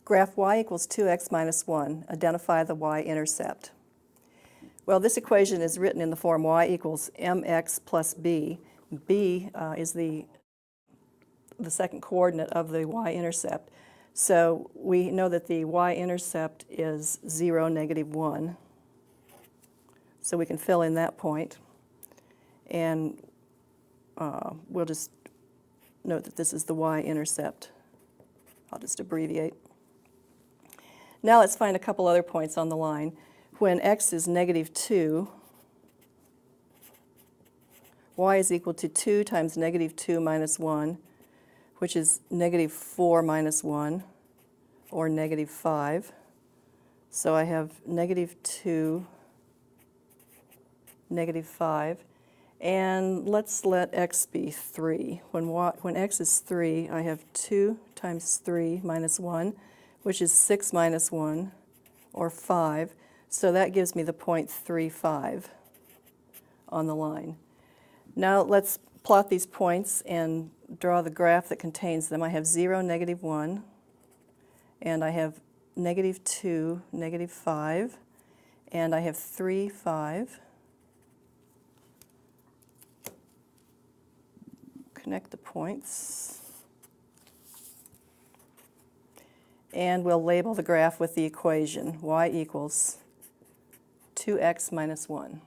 Graph y equals 2x minus 1. Identify the y-intercept. Well, this equation is written in the form y equals mx plus b. B is the second coordinate of the y-intercept. So we know that the y-intercept is 0, negative 1. So we can fill in that point. And we'll just note that this is the y-intercept. I'll just abbreviate. Now let's find a couple other points on the line. When x is negative 2, y is equal to 2 times negative 2 minus 1, which is negative 4 minus 1, or negative 5. So I have negative 2, negative 5. And let's let x be 3. When x is 3, I have 2 times 3 minus 1, which is 6 minus 1, or 5. So that gives me the point 3,5 on the line. Now let's plot these points and draw the graph that contains them. I have 0, negative 1, and I have negative 2, negative 5, and I have 3, 5. Connect the points. And we'll label the graph with the equation y equals 2x minus 1.